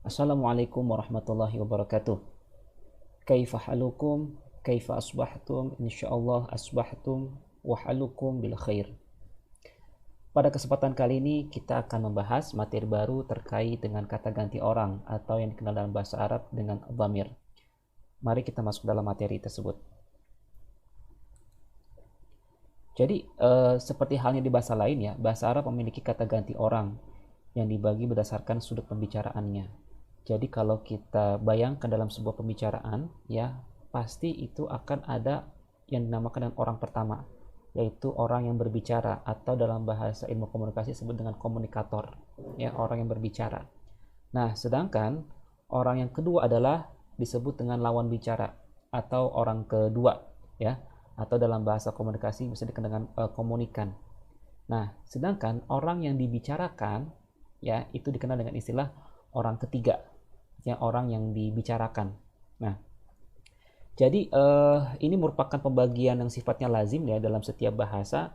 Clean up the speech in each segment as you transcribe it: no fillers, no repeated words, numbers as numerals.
Assalamualaikum warahmatullahi wabarakatuh. Kaifa halukum? Kaifa asbahtum? Insyaallah asbahtum wa halukum bil khair. Pada kesempatan kali ini kita akan membahas materi baru terkait dengan kata ganti orang atau yang dikenal dalam bahasa Arab dengan dhamir. Mari kita masuk dalam materi tersebut. Jadi seperti halnya di bahasa lain ya, bahasa Arab memiliki kata ganti orang yang dibagi berdasarkan sudut pembicaraannya. Jadi kalau kita bayangkan dalam sebuah pembicaraan, ya pasti itu akan ada yang dinamakan dengan orang pertama, yaitu orang yang berbicara atau dalam bahasa ilmu komunikasi disebut dengan komunikator, ya orang yang berbicara. Nah, sedangkan orang yang kedua adalah disebut dengan lawan bicara atau orang kedua, ya atau dalam bahasa komunikasi bisa dikenal dengan komunikan. Nah, sedangkan orang yang dibicarakan, ya itu dikenal dengan istilah orang ketiga, yang orang yang dibicarakan. Nah, jadi ini merupakan pembagian yang sifatnya lazim ya dalam setiap bahasa.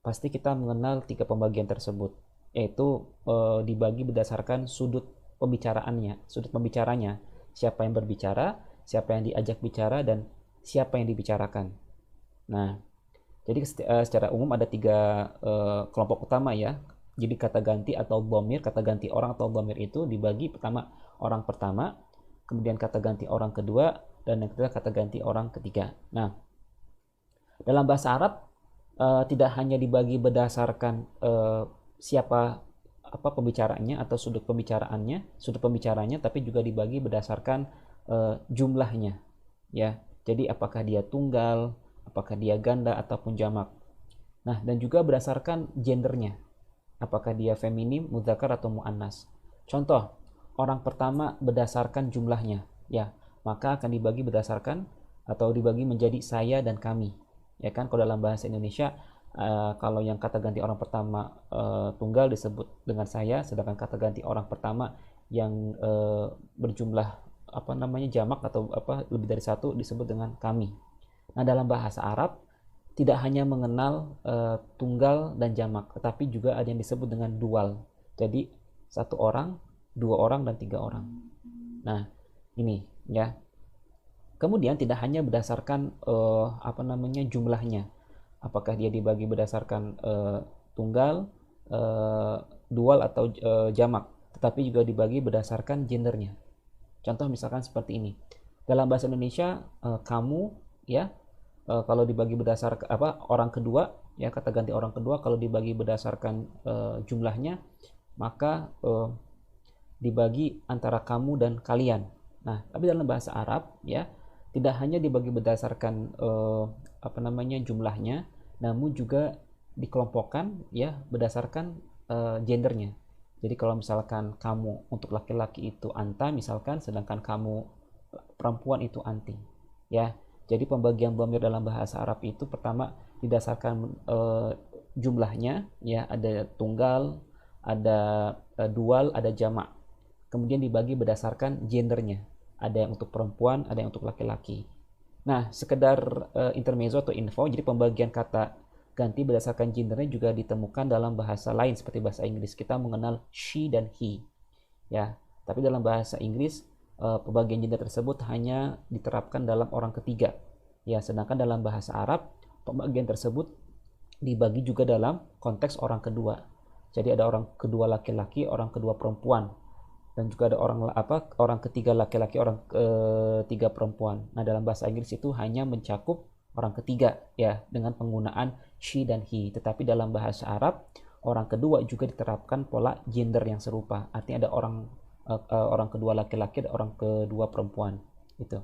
Pasti kita mengenal tiga pembagian tersebut, yaitu dibagi berdasarkan sudut pembicaraannya, sudut pembicaranya, siapa yang berbicara, siapa yang diajak bicara, dan siapa yang dibicarakan. Nah, jadi secara umum ada tiga kelompok utama ya. Jadi kata ganti atau dhamir, kata ganti orang atau dhamir itu dibagi pertama orang pertama, kemudian kata ganti orang kedua, dan yang ketiga kata ganti orang ketiga. Nah, dalam bahasa Arab tidak hanya dibagi berdasarkan siapa apa pembicaranya atau sudut pembicaraannya, sudut pembicaranya, tapi juga dibagi berdasarkan jumlahnya, ya. Jadi apakah dia tunggal, apakah dia ganda ataupun jamak. Nah, dan juga berdasarkan gendernya. Apakah dia feminim, mudzakkar atau muannas. Contoh, orang pertama berdasarkan jumlahnya, ya, maka akan dibagi berdasarkan atau dibagi menjadi saya dan kami. Ya kan, kalau dalam bahasa Indonesia kalau yang kata ganti orang pertama tunggal disebut dengan saya, sedangkan kata ganti orang pertama yang berjumlah apa namanya jamak atau apa lebih dari satu disebut dengan kami. Nah, dalam bahasa Arab tidak hanya mengenal tunggal dan jamak, tetapi juga ada yang disebut dengan dual. Jadi satu orang, dua orang, dan tiga orang. Nah, ini ya. Kemudian tidak hanya berdasarkan apa namanya jumlahnya, apakah dia dibagi berdasarkan tunggal, dual atau jamak, tetapi juga dibagi berdasarkan gendernya. Contoh misalkan seperti ini. Dalam bahasa Indonesia kamu ya kalau dibagi berdasarkan apa orang kedua ya kata ganti orang kedua kalau dibagi berdasarkan jumlahnya maka dibagi antara kamu dan kalian. Nah, tapi dalam bahasa Arab ya tidak hanya dibagi berdasarkan apa namanya jumlahnya, namun juga dikelompokkan ya berdasarkan gendernya. Jadi kalau misalkan kamu untuk laki-laki itu anta misalkan, sedangkan kamu perempuan itu anti. Ya, jadi pembagian dhamir dalam bahasa Arab itu pertama didasarkan jumlahnya, ya ada tunggal, ada dual, ada jamak. Kemudian dibagi berdasarkan gendernya. Ada yang untuk perempuan, ada yang untuk laki-laki. Nah, sekedar intermezzo atau info, jadi pembagian kata ganti berdasarkan gendernya juga ditemukan dalam bahasa lain seperti bahasa Inggris. Kita mengenal she dan he. Ya, tapi dalam bahasa Inggris pembagian gender tersebut hanya diterapkan dalam orang ketiga. Ya, sedangkan dalam bahasa Arab pembagian tersebut dibagi juga dalam konteks orang kedua. Jadi ada orang kedua laki-laki, orang kedua perempuan, dan juga ada orang ketiga laki-laki, orang ketiga perempuan. Nah, dalam bahasa Inggris itu hanya mencakup orang ketiga ya dengan penggunaan she dan he. Tetapi dalam bahasa Arab orang kedua juga diterapkan pola gender yang serupa. Artinya ada orang kedua laki-laki dan orang kedua perempuan. Itu.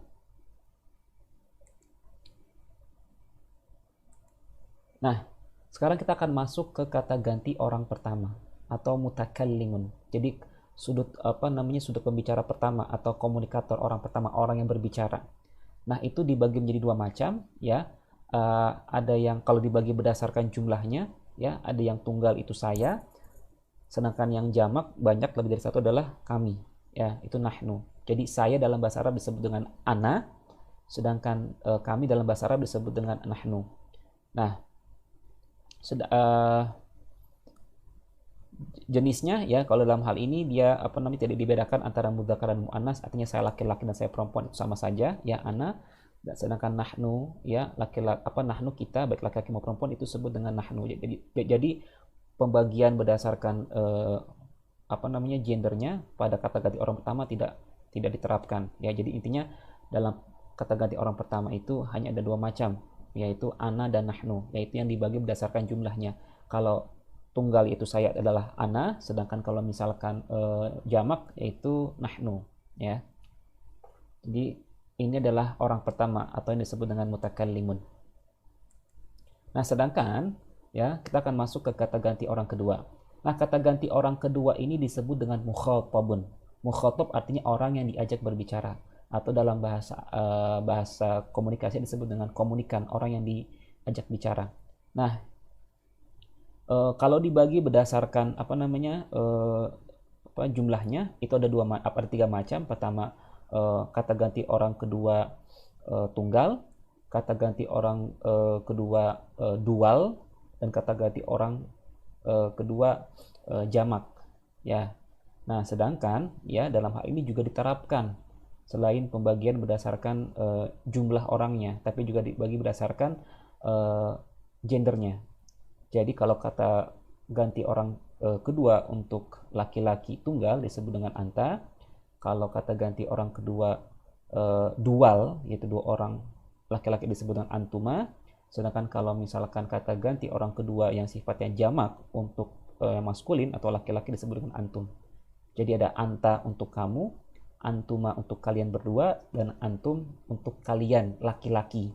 Nah, sekarang kita akan masuk ke kata ganti orang pertama atau mutakallimun. Jadi sudut apa namanya sudut pembicara pertama atau komunikator orang pertama, orang yang berbicara. Nah, itu dibagi menjadi dua macam ya. Ada yang kalau dibagi berdasarkan jumlahnya ya, ada yang tunggal itu saya, sedangkan yang jamak banyak lebih dari satu adalah kami ya, itu nahnu. Jadi saya dalam bahasa Arab disebut dengan ana, sedangkan kami dalam bahasa Arab disebut dengan nahnu. Nah, jenisnya ya, kalau dalam hal ini dia tidak dibedakan antara mudzakkar dan muannas, artinya saya laki-laki dan saya perempuan itu sama saja ya, ana. Sedangkan nahnu ya, laki-laki nahnu kita baik laki-laki maupun perempuan itu sebut dengan nahnu. Jadi pembagian berdasarkan gendernya pada kata ganti orang pertama tidak diterapkan ya. Jadi intinya dalam kata ganti orang pertama itu hanya ada dua macam, yaitu ana dan nahnu, yaitu yang dibagi berdasarkan jumlahnya. Kalau tunggal itu saya adalah ana, sedangkan kalau misalkan jamak yaitu nahnu ya. Jadi ini adalah orang pertama atau yang disebut dengan mutakallimun. Nah, sedangkan ya kita akan masuk ke kata ganti orang kedua. Nah, kata ganti orang kedua ini disebut dengan mukhatabun. Mukhatab artinya orang yang diajak berbicara, atau dalam bahasa komunikasi disebut dengan komunikan, orang yang diajak bicara. Nah, kalau dibagi berdasarkan jumlahnya itu ada tiga macam. Pertama, kata ganti orang kedua tunggal, kata ganti orang kedua dual, dan kata ganti orang kedua jamak ya. Nah, sedangkan ya dalam hal ini juga diterapkan selain pembagian berdasarkan jumlah orangnya, tapi juga dibagi berdasarkan gendernya. Jadi kalau kata ganti orang kedua untuk laki-laki tunggal disebut dengan anta. Kalau kata ganti orang kedua dual, yaitu dua orang laki-laki, disebut dengan antuma. Sedangkan kalau misalkan kata ganti orang kedua yang sifatnya jamak untuk maskulin atau laki-laki disebut dengan antum. Jadi ada anta untuk kamu, antuma untuk kalian berdua, dan antum untuk kalian laki-laki.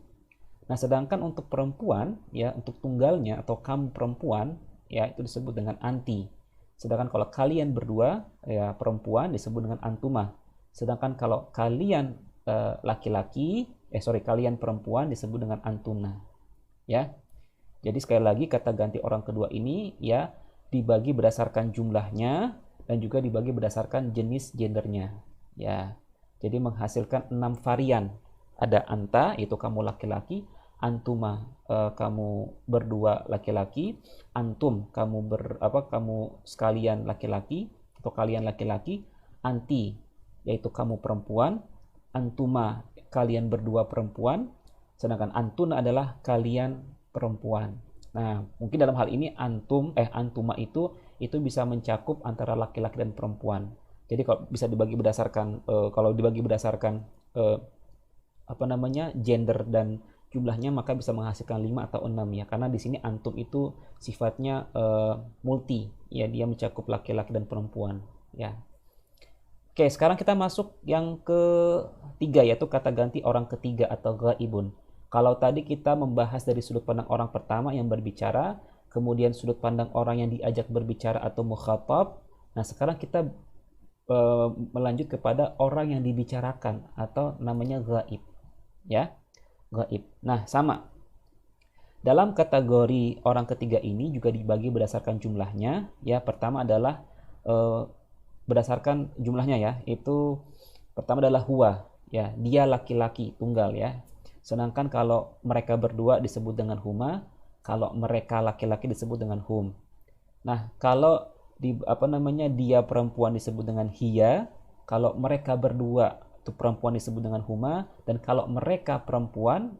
Nah, sedangkan untuk perempuan ya, untuk tunggalnya atau kamu perempuan ya, itu disebut dengan anti. Sedangkan kalau kalian berdua ya perempuan disebut dengan antuma. Sedangkan kalau kalian kalian perempuan disebut dengan antuna. Ya. Jadi sekali lagi kata ganti orang kedua ini ya dibagi berdasarkan jumlahnya dan juga dibagi berdasarkan jenis gendernya. Ya. Jadi menghasilkan 6 varian. Ada anta, yaitu kamu laki-laki, antuma kamu berdua laki-laki, antum kamu sekalian laki-laki atau kalian laki-laki, anti yaitu kamu perempuan, antuma kalian berdua perempuan, sedangkan antun adalah kalian perempuan. Nah, mungkin dalam hal ini antuma itu bisa mencakup antara laki-laki dan perempuan. Jadi kalau bisa dibagi berdasarkan gender dan jumlahnya, maka bisa menghasilkan 5 atau 6 ya, karena di sini antum itu sifatnya multi ya, dia mencakup laki-laki dan perempuan ya. Oke, sekarang kita masuk yang ketiga, yaitu kata ganti orang ketiga atau ghaibun. Kalau tadi kita membahas dari sudut pandang orang pertama yang berbicara, kemudian sudut pandang orang yang diajak berbicara atau mukhatab. Nah, sekarang kita melanjut kepada orang yang dibicarakan atau namanya ghaib ya. Gaib. Nah, sama. Dalam kategori orang ketiga ini juga dibagi berdasarkan jumlahnya. Ya, pertama adalah berdasarkan jumlahnya ya. Itu pertama adalah huwa, ya, dia laki-laki tunggal ya. Sedangkan kalau mereka berdua disebut dengan huma, kalau mereka laki-laki disebut dengan hum. Nah, kalau dia perempuan disebut dengan hiya, kalau mereka berdua itu perempuan disebut dengan huma, dan kalau mereka perempuan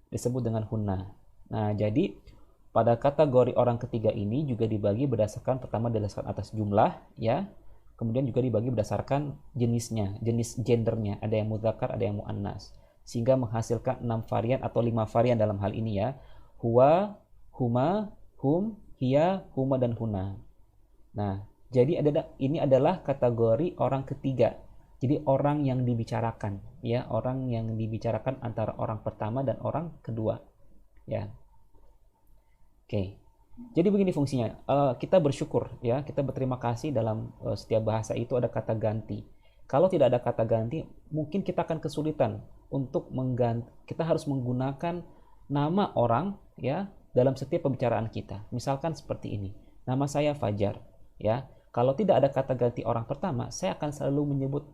disebut dengan hunna. Nah, jadi pada kategori orang ketiga ini juga dibagi berdasarkan atas jumlah ya, kemudian juga dibagi berdasarkan jenisnya, jenis gendernya, ada yang mudzakkar, ada yang muannas, sehingga menghasilkan 6 varian atau 5 varian dalam hal ini ya. Huwa, huma, hum, hiya, huma, dan hunna. Nah, jadi ini adalah kategori orang ketiga. Jadi orang yang dibicarakan ya, orang yang dibicarakan antara orang pertama dan orang kedua ya. Oke. Jadi begini fungsinya. Kita bersyukur ya, kita berterima kasih dalam setiap bahasa itu ada kata ganti. Kalau tidak ada kata ganti, mungkin kita akan kesulitan untuk mengganti. Kita harus menggunakan nama orang ya dalam setiap pembicaraan kita. Misalkan seperti ini. Nama saya Fajar ya. Kalau tidak ada kata ganti orang pertama, saya akan selalu menyebut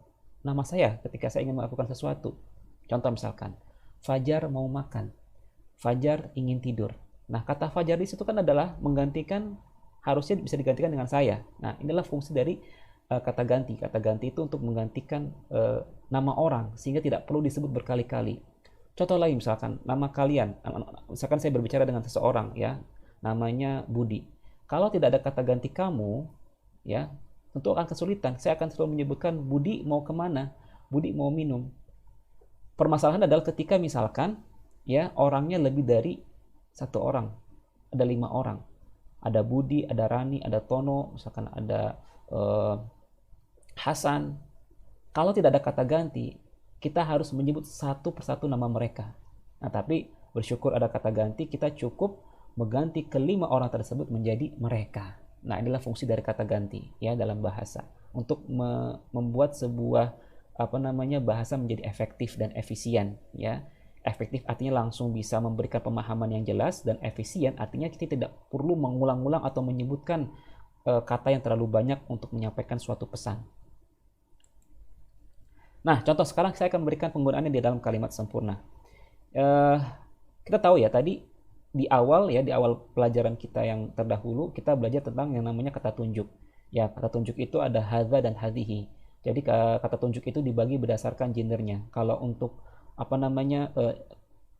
nama saya ketika saya ingin melakukan sesuatu. Contoh misalkan, Fajar mau makan, Fajar ingin tidur. Nah, kata Fajar di situ kan adalah menggantikan harusnya bisa digantikan dengan saya. Nah, inilah fungsi dari kata ganti. Kata ganti itu untuk menggantikan nama orang sehingga tidak perlu disebut berkali-kali. Contoh lain misalkan nama kalian, misalkan saya berbicara dengan seseorang ya, namanya Budi. Kalau tidak ada kata ganti kamu, ya tentu akan kesulitan. Saya akan selalu menyebutkan Budi mau kemana, Budi mau minum. Permasalahan adalah ketika misalkan ya orangnya lebih dari satu orang, ada 5 orang, ada Budi, ada Rani, ada Tono, misalkan ada Hasan. Kalau tidak ada kata ganti, kita harus menyebut satu persatu nama mereka. Nah, tapi bersyukur ada kata ganti, kita cukup mengganti ke 5 orang tersebut menjadi mereka. Nah, inilah fungsi dari kata ganti ya dalam bahasa untuk membuat sebuah bahasa menjadi efektif dan efisien ya. Efektif artinya langsung bisa memberikan pemahaman yang jelas, dan efisien artinya kita tidak perlu mengulang-ulang atau menyebutkan kata yang terlalu banyak untuk menyampaikan suatu pesan. Nah, contoh sekarang saya akan memberikan penggunaannya di dalam kalimat sempurna. Kita tahu ya tadi di awal pelajaran kita yang terdahulu kita belajar tentang yang namanya kata tunjuk. Ya, kata tunjuk itu ada hadza dan hadhihi. Jadi kata tunjuk itu dibagi berdasarkan gendernya. Kalau untuk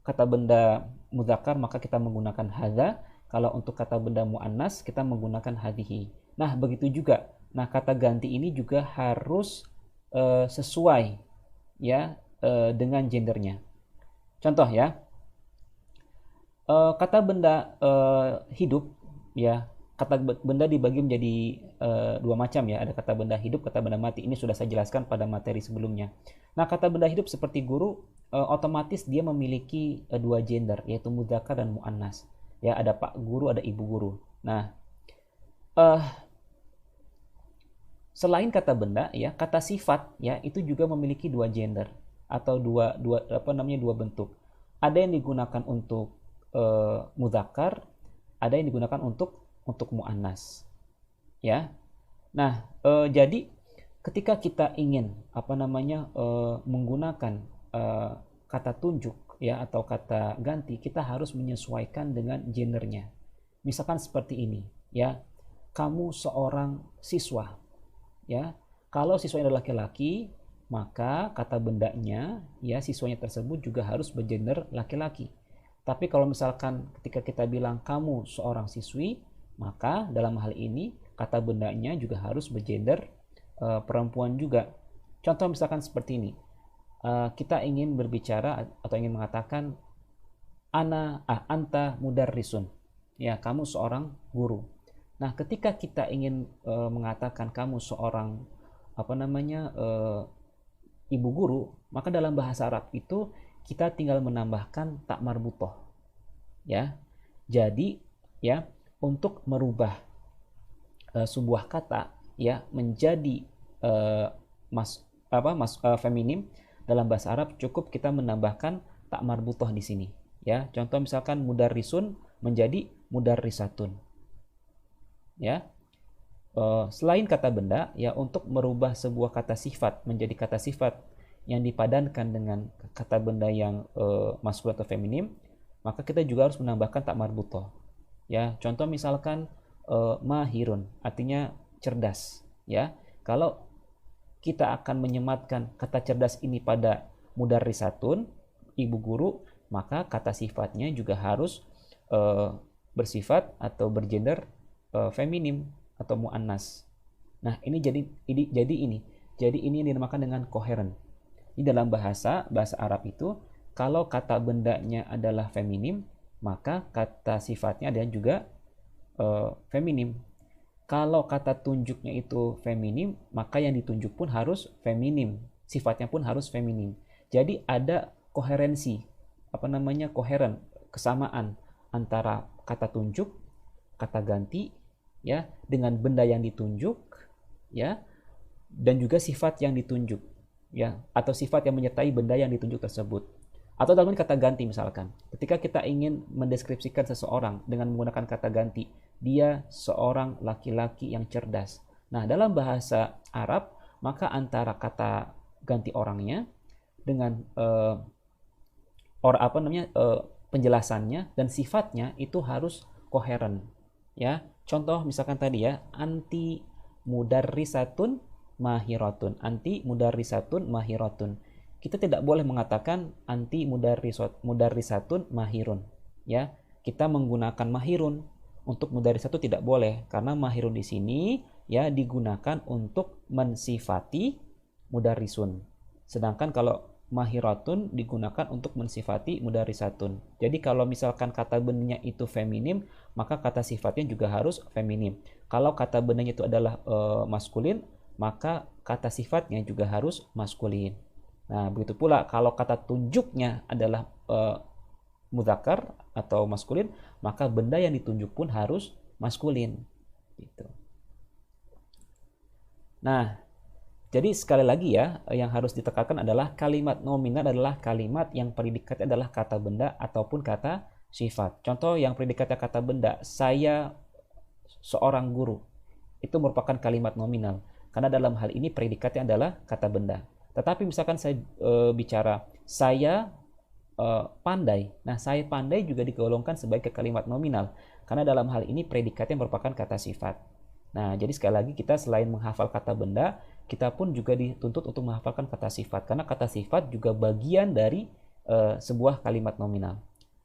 kata benda mudzakkar maka kita menggunakan hadza. Kalau untuk kata benda muannas kita menggunakan hadhihi. Nah, begitu juga. Nah, kata ganti ini juga harus sesuai ya dengan gendernya. Contoh ya, kata benda hidup ya, kata benda dibagi menjadi 2 macam ya, ada kata benda hidup, kata benda mati. Ini sudah saya jelaskan pada materi sebelumnya. Nah, kata benda hidup seperti guru otomatis dia memiliki 2 gender, yaitu mudzakkar dan muannas. Ya, ada pak guru, ada ibu guru. Nah, selain kata benda ya, kata sifat ya itu juga memiliki 2 gender atau dua bentuk. Ada yang digunakan untuk mudzakkar, ada yang digunakan untuk muannas. Ya. Nah, jadi ketika kita ingin menggunakan kata tunjuk ya atau kata ganti, kita harus menyesuaikan dengan gendernya. Misalkan seperti ini ya, kamu seorang siswa ya. Kalau siswanya adalah laki-laki, maka kata bendanya ya siswanya tersebut juga harus bergender laki-laki. Tapi kalau misalkan ketika kita bilang kamu seorang siswi, maka dalam hal ini kata bendanya juga harus bergender perempuan juga. Contoh misalkan seperti ini. Kita ingin berbicara atau ingin mengatakan anta mudarrisun. Ya, kamu seorang guru. Nah, ketika kita ingin mengatakan kamu seorang ibu guru, maka dalam bahasa Arab itu kita tinggal menambahkan tak marbutoh. Ya. Jadi, ya, untuk merubah sebuah kata ya menjadi feminim dalam bahasa Arab cukup kita menambahkan tak marbutoh di sini. Ya, contoh misalkan mudarrisun menjadi mudarrisatun. Ya. Selain kata benda ya, untuk merubah sebuah kata sifat menjadi kata sifat yang dipadankan dengan kata benda yang maskulin atau feminim, maka kita juga harus menambahkan tak marbutoh. Ya, contoh misalkan mahirun artinya cerdas. Ya, kalau kita akan menyematkan kata cerdas ini pada mudarrisatun, ibu guru, maka kata sifatnya juga harus bersifat atau bergender feminim atau muannas. Nah, jadi ini dinamakan dengan koheren. Di dalam bahasa Arab itu, kalau kata bendanya adalah feminim, maka kata sifatnya ada juga feminim. Kalau kata tunjuknya itu feminim, maka yang ditunjuk pun harus feminim. Sifatnya pun harus feminim. Jadi ada koherensi, koheren, kesamaan antara kata tunjuk, kata ganti, ya, dengan benda yang ditunjuk, ya, dan juga sifat yang ditunjuk, ya, atau sifat yang menyertai benda yang ditunjuk tersebut. Atau dalam kata ganti misalkan, ketika kita ingin mendeskripsikan seseorang dengan menggunakan kata ganti, dia seorang laki-laki yang cerdas. Nah, dalam bahasa Arab, maka antara kata ganti orangnya dengan penjelasannya dan sifatnya itu harus koheren, ya, Contoh misalkan tadi ya, anti mudarrisatun mahiratun. Anti mudarrisatun mahiratun. Kita tidak boleh mengatakan anti mudarrisatun mahirun. Ya, kita menggunakan mahirun untuk mudarrisatun tidak boleh karena mahirun di sini ya digunakan untuk mensifati mudarrisun. Sedangkan kalau mahiratun digunakan untuk mensifati mudarrisatun. Jadi kalau misalkan kata benarnya itu feminim, maka kata sifatnya juga harus feminim. Kalau kata benarnya itu adalah maskulin, maka kata sifatnya juga harus maskulin. Nah, begitu pula kalau kata tunjuknya adalah mudzakkar atau maskulin, maka benda yang ditunjuk pun harus maskulin. Gitu. Nah, jadi sekali lagi ya, yang harus ditekankan adalah kalimat nominal adalah kalimat yang predikatnya adalah kata benda ataupun kata sifat. Contoh yang predikatnya kata benda, saya seorang guru. Itu merupakan kalimat nominal. Karena dalam hal ini predikatnya adalah kata benda. Tetapi misalkan saya bicara, saya pandai. Nah, saya pandai juga digolongkan sebagai kalimat nominal. Karena dalam hal ini predikatnya merupakan kata sifat. Nah, jadi sekali lagi kita selain menghafal kata benda, kita pun juga dituntut untuk menghafalkan kata sifat. Karena kata sifat juga bagian dari sebuah kalimat nominal.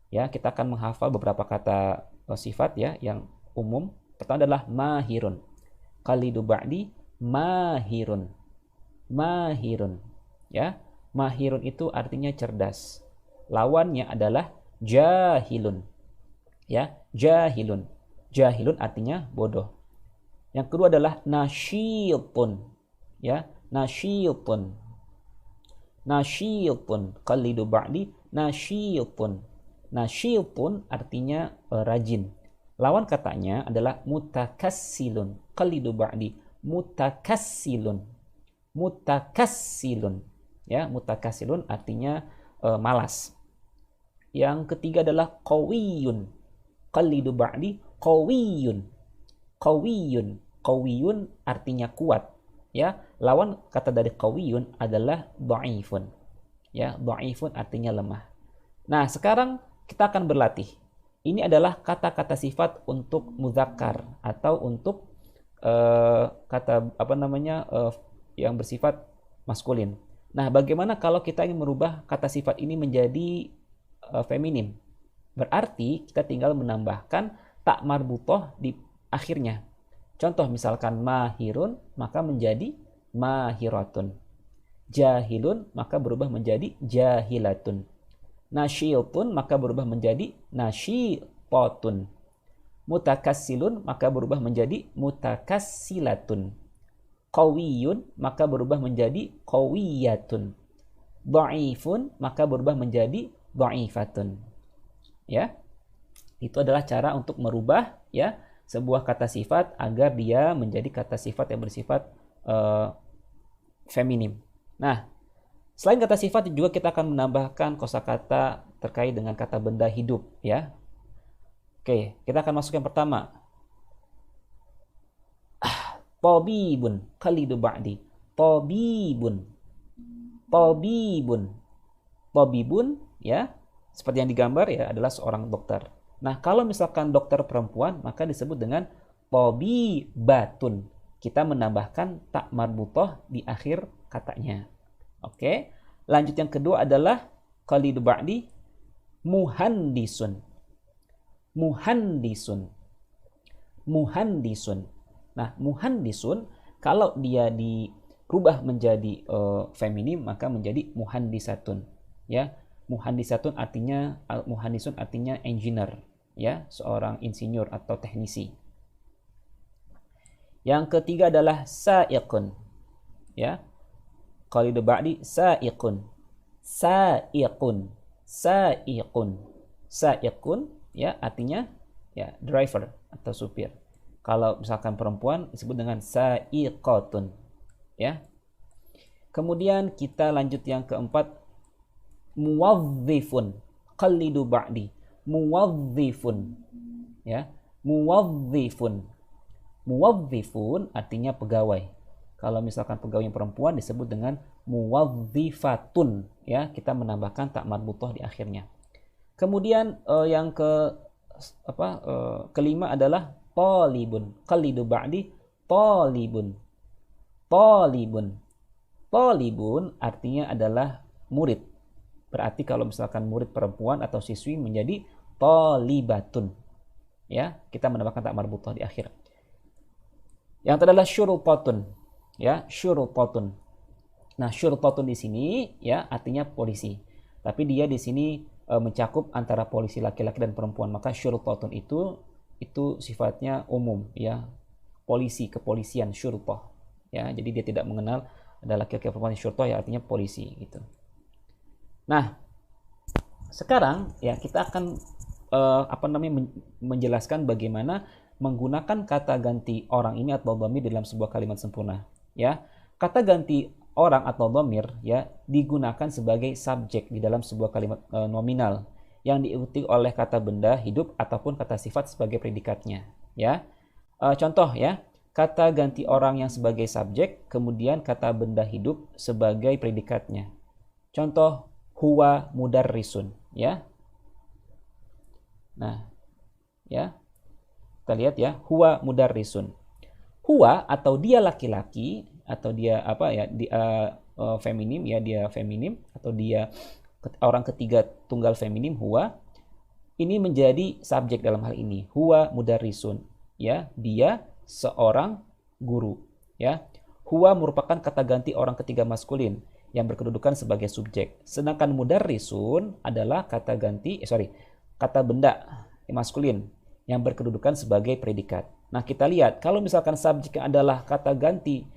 Ya, kita akan menghafal beberapa kata sifat ya yang umum. Pertama adalah mahirun. Khalidu ba'di mahirun. Mahirun. Ya, mahirun itu artinya cerdas. Lawannya adalah jahilun. Ya, jahilun. Jahilun artinya bodoh. Yang kedua adalah nasyitun. Ya, nasyitun. Nasyitun. Qalidu ba'di nasyitun. Nasyitun artinya rajin. Lawan katanya adalah mutakassilun. Qalidu ba'di mutakassilun. Mutakassilun. Ya, mutakassilun artinya malas. Yang ketiga adalah qawiyun. Qalidu ba'di qawiyun. Qawiyun. Qawiyun artinya kuat. Ya, lawan kata dari qawiyun adalah dha'ifun. Ya, dha'ifun artinya lemah. Nah, sekarang kita akan berlatih. Ini adalah kata-kata sifat untuk mudzakkar atau untuk kata yang bersifat maskulin. Nah, bagaimana kalau kita ingin merubah kata sifat ini menjadi feminim? Berarti kita tinggal menambahkan tak marbutoh di akhirnya. Contoh misalkan mahirun maka menjadi mahiratun. Jahilun maka berubah menjadi jahilatun. Nasyitun maka berubah menjadi nasyitotun. Mutakassilun maka berubah menjadi mutakassilatun. Qawiyun maka berubah menjadi qawiyatun. Dha'ifun maka berubah menjadi dha'ifatun. Ya. Itu adalah cara untuk merubah ya sebuah kata sifat agar dia menjadi kata sifat yang bersifat feminim. Nah, selain kata sifat juga kita akan menambahkan kosakata terkait dengan kata benda hidup ya. Oke, kita akan masuk yang pertama. Tabibun, khalidu ba'di. Tabibun. Tabibun. Tabibun ya, seperti yang digambar ya adalah seorang dokter. Nah, kalau misalkan dokter perempuan, maka disebut dengan tabibatun. Kita menambahkan tak marbutoh di akhir katanya. Oke. Lanjut yang kedua adalah khalidu ba'di muhandisun. Muhandisun. Muhandisun. Nah, muhandisun kalau dia dirubah menjadi feminim maka menjadi muhandisatun. Ya. Muhandisun artinya engineer, ya, seorang insinyur atau teknisi. Yang ketiga adalah sa'iqun. Ya. Khalidu ba'di sa'iqun. Sa'iqun. Sa'iqun. Sa'iqun ya artinya ya driver atau supir. Kalau misalkan perempuan disebut dengan sa'iqatun. Ya. Kemudian kita lanjut yang keempat, muwazzifun. Qalidu ba'di muwazzifun. Ya, muwazzifun. Muwazzifun artinya pegawai. Kalau misalkan pegawai yang perempuan disebut dengan muwazzifatun, ya, kita menambahkan tak marbutoh di akhirnya. Kemudian yang kelima adalah talibun. Qalidu ba'di talibun. Talibun. Talibun artinya adalah murid. Berarti kalau misalkan murid perempuan atau siswi menjadi talibatun. Ya, kita menambahkan tak marbutah di akhir. Yang adalah syurutotun. Ya, syurutotun. Nah, syurutotun di sini ya artinya polisi. Tapi dia di sini mencakup antara polisi laki-laki dan perempuan. Maka syurutotun itu sifatnya umum ya. Polisi, kepolisian, syurutah. Ya, jadi dia tidak mengenal ada laki-laki perempuan syurutah ya artinya polisi gitu. Nah, sekarang ya kita akan menjelaskan bagaimana menggunakan kata ganti orang ini atau dhamir dalam sebuah kalimat sempurna. Ya, kata ganti orang atau dhamir ya digunakan sebagai subjek di dalam sebuah kalimat nominal yang diikuti oleh kata benda hidup ataupun kata sifat sebagai predikatnya. Ya, contoh ya, kata ganti orang yang sebagai subjek, kemudian kata benda hidup sebagai predikatnya. Contoh huwa mudarrisun. Ya. Nah, ya. Kita lihat ya, huwa mudarrisun. Huwa atau dia laki-laki atau dia feminim ya, dia feminim atau dia orang ketiga tunggal feminim huwa ini menjadi subjek dalam hal ini. Huwa mudarrisun, ya, dia seorang guru, ya. Huwa merupakan kata ganti orang ketiga maskulin yang berkedudukan sebagai subjek. Sedangkan mudarrisun adalah kata benda maskulin yang berkedudukan sebagai predikat. Nah, kita lihat kalau misalkan subjeknya adalah kata ganti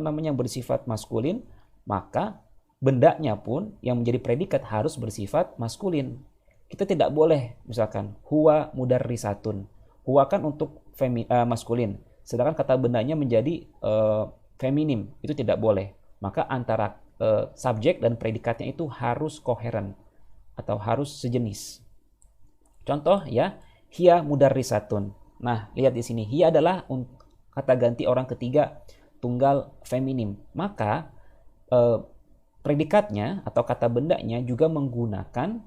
yang bersifat maskulin, maka bendanya pun yang menjadi predikat harus bersifat maskulin. Kita tidak boleh misalkan huwa mudarrisatun. Huwa kan untuk maskulin, sedangkan kata bendanya menjadi feminim. Itu tidak boleh. Maka antara subjek dan predikatnya itu harus koheren atau harus sejenis. Contoh ya, hiya mudarrisatun. Nah, lihat di sini, hiya adalah kata ganti orang ketiga tunggal feminim. Maka predikatnya atau kata bendanya juga menggunakan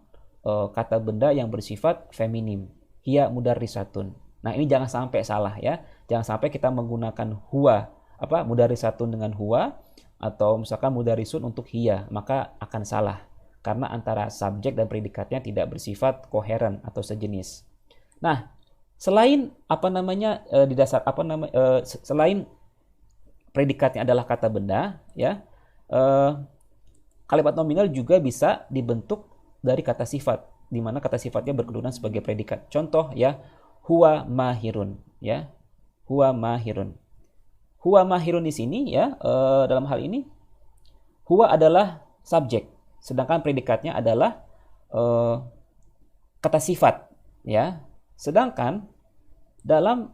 kata benda yang bersifat feminim. Hiya mudarrisatun. Nah, ini jangan sampai salah ya. Jangan sampai kita menggunakan huwa mudarrisatun dengan huwa atau misalkan mudarrisun untuk hiya, maka akan salah. Karena antara subjek dan predikatnya tidak bersifat koheren atau sejenis. Nah, selain selain predikatnya adalah kata benda, ya, kalimat nominal juga bisa dibentuk dari kata sifat, di mana kata sifatnya berkedudukan sebagai predikat. Contoh ya, huwa mahirun, ya, huwa mahirun. Huwa mahirun di sini ya, dalam hal ini huwa adalah subjek. Sedangkan predikatnya adalah kata sifat, ya. Sedangkan dalam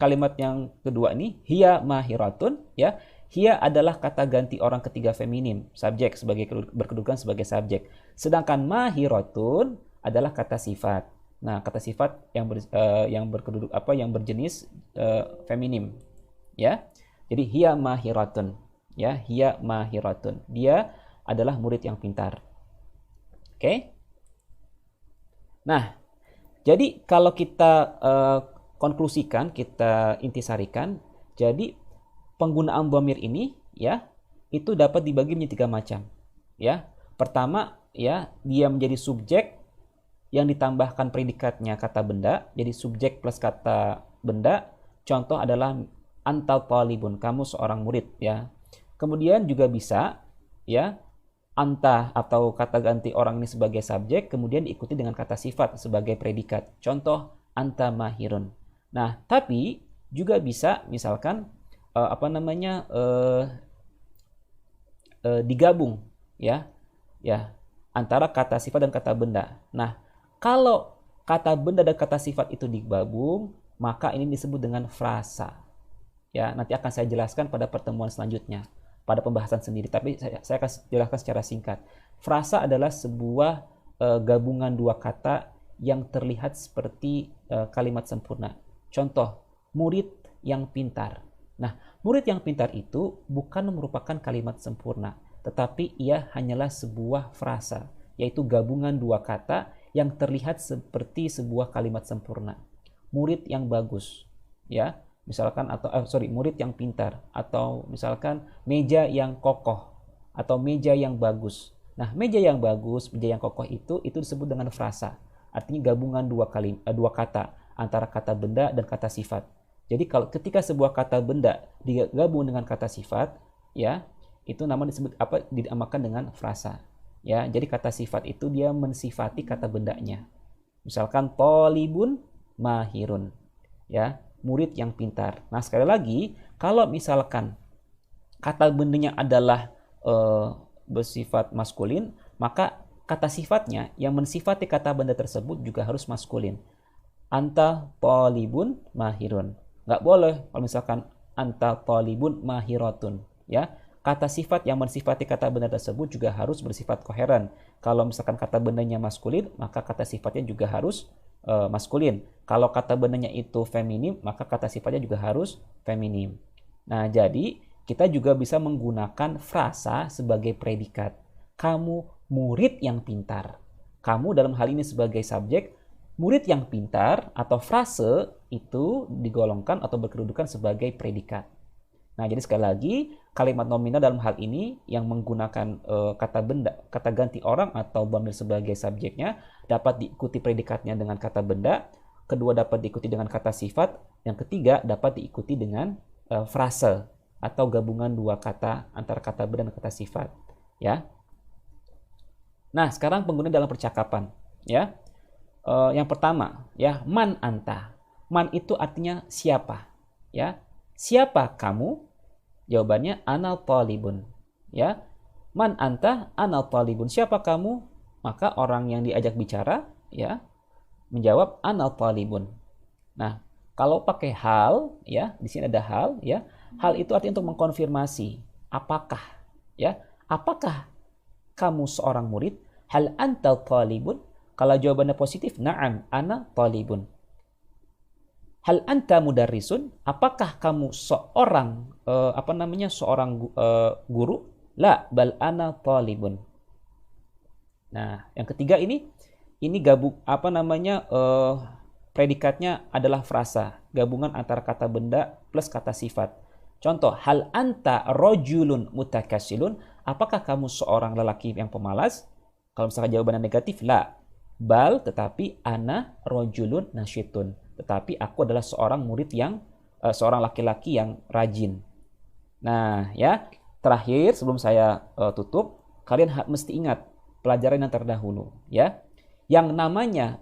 kalimat yang kedua ini, hiya mahiratun, ya, hiya adalah kata ganti orang ketiga feminim, subjek sebagai berkedudukan sebagai subjek. Sedangkan mahiratun adalah kata sifat. Nah, kata sifat yang berjenis feminim, ya. Jadi hiya mahiratun, ya, hiya mahiratun. Dia adalah murid yang pintar. Oke? Nah, jadi kalau kita konklusikan, kita intisarikan, jadi penggunaan dhamir ini ya, itu dapat dibagi menjadi 3 macam. Ya. Pertama, ya, dia menjadi subjek yang ditambahkan predikatnya kata benda, jadi subjek plus kata benda. Contoh adalah anta talibun, kamu seorang murid, ya. Kemudian juga bisa ya, anta atau kata ganti orang ini sebagai subjek, kemudian diikuti dengan kata sifat sebagai predikat. Contoh, anta mahirun. Nah, tapi juga bisa misalkan digabung ya antara kata sifat dan kata benda. Nah, kalau kata benda dan kata sifat itu digabung, maka ini disebut dengan frasa. Ya, nanti akan saya jelaskan pada pertemuan selanjutnya, pada pembahasan sendiri, tapi saya akan jelaskan secara singkat. Frasa adalah sebuah gabungan 2 kata yang terlihat seperti kalimat sempurna. Contoh, murid yang pintar. Nah, murid yang pintar itu bukan merupakan kalimat sempurna, tetapi ia hanyalah sebuah frasa, yaitu gabungan 2 kata yang terlihat seperti sebuah kalimat sempurna. murid yang bagus, ya. Misalkan murid yang pintar, atau misalkan meja yang kokoh atau meja yang bagus. Nah, meja yang bagus, meja yang kokoh itu disebut dengan frasa. Artinya gabungan dua kata antara kata benda dan kata sifat. Jadi kalau ketika sebuah kata benda digabung dengan kata sifat, ya, itu namanya dinamakan dengan frasa. Ya, jadi kata sifat itu dia mensifati kata bendanya. Misalkan tolibun mahirun, ya, murid yang pintar. Nah, sekali lagi, kalau misalkan kata bendanya adalah bersifat maskulin, maka kata sifatnya yang mensifati kata benda tersebut juga harus maskulin. Anta tolibun mahirun. Nggak boleh kalau misalkan anta tolibun mahirotun. Ya, kata sifat yang mensifati kata benda tersebut juga harus bersifat koheren. Kalau misalkan kata bendanya maskulin, maka kata sifatnya juga harus maskulin. Kalau kata bendanya itu feminim, maka kata sifatnya juga harus feminim. Nah, jadi kita juga bisa menggunakan frasa sebagai predikat. Kamu murid yang pintar. Kamu dalam hal ini sebagai subjek, murid yang pintar atau frase itu digolongkan atau berkedudukan sebagai predikat. Nah, jadi sekali lagi, kalimat nominal dalam hal ini yang menggunakan kata ganti orang atau dhamir sebagai subjeknya dapat diikuti predikatnya dengan kata benda, kedua dapat diikuti dengan kata sifat, yang ketiga dapat diikuti dengan frase atau gabungan dua kata antara kata benda dan kata sifat, ya. Nah, sekarang penggunaan dalam percakapan, ya. Yang pertama, ya, man anta. Man itu artinya siapa, ya. Siapa kamu? Jawabannya ana talibun, ya. Man anta ana talibun. Siapa kamu? Maka orang yang diajak bicara, ya, menjawab ana talibun. Nah, kalau pakai hal, ya, di sini ada hal, ya. Hal itu artinya untuk mengkonfirmasi apakah, ya, apakah kamu seorang murid? Hal anta talibun? Kalau jawabannya positif, na'am, ana talibun. Hal anta mudarrisun? Apakah kamu seorang guru? La, bal ana talibun. Nah, yang ketiga ini gabung predikatnya adalah frasa, gabungan antara kata benda plus kata sifat. Contoh, hal anta rojulun mutakassilun? Apakah kamu seorang lelaki yang pemalas? Kalau misalkan jawabannya negatif, la. Bal, tetapi ana rojulun nasyitun. Tetapi aku adalah seorang seorang laki-laki yang rajin. Nah, ya, terakhir sebelum saya tutup, kalian mesti ingat pelajaran yang terdahulu, ya. Yang namanya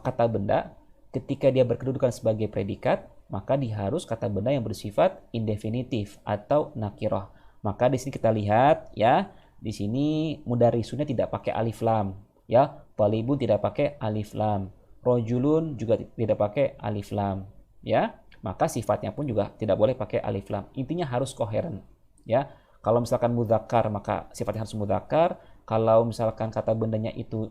kata benda ketika dia berkedudukan sebagai predikat, maka dia harus kata benda yang bersifat indefinitif atau nakirah. Maka di sini kita lihat, ya, di sini mudarrisunnya tidak pakai alif lam, ya. Talibun tidak pakai alif lam. Rojulun juga tidak pakai alif lam, ya. Maka sifatnya pun juga tidak boleh pakai alif lam. Intinya harus koheren, ya. Kalau misalkan mudzakkar, maka sifatnya harus mudzakkar. Kalau misalkan kata bendanya itu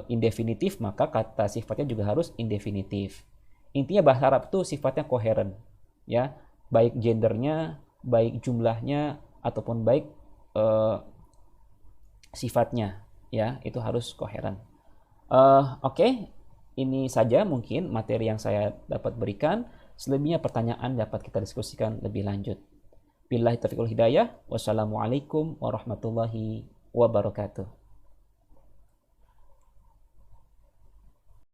indefinitif, maka kata sifatnya juga harus indefinitif. Intinya bahasa Arab itu sifatnya koheren, ya, baik gendernya, baik jumlahnya, ataupun baik sifatnya, ya, itu harus koheren. Oke, ini saja mungkin materi yang saya dapat berikan. Selebihnya pertanyaan dapat kita diskusikan lebih lanjut. Billahi taufiq wal hidayah. Wassalamualaikum warahmatullahi wabarakatuh.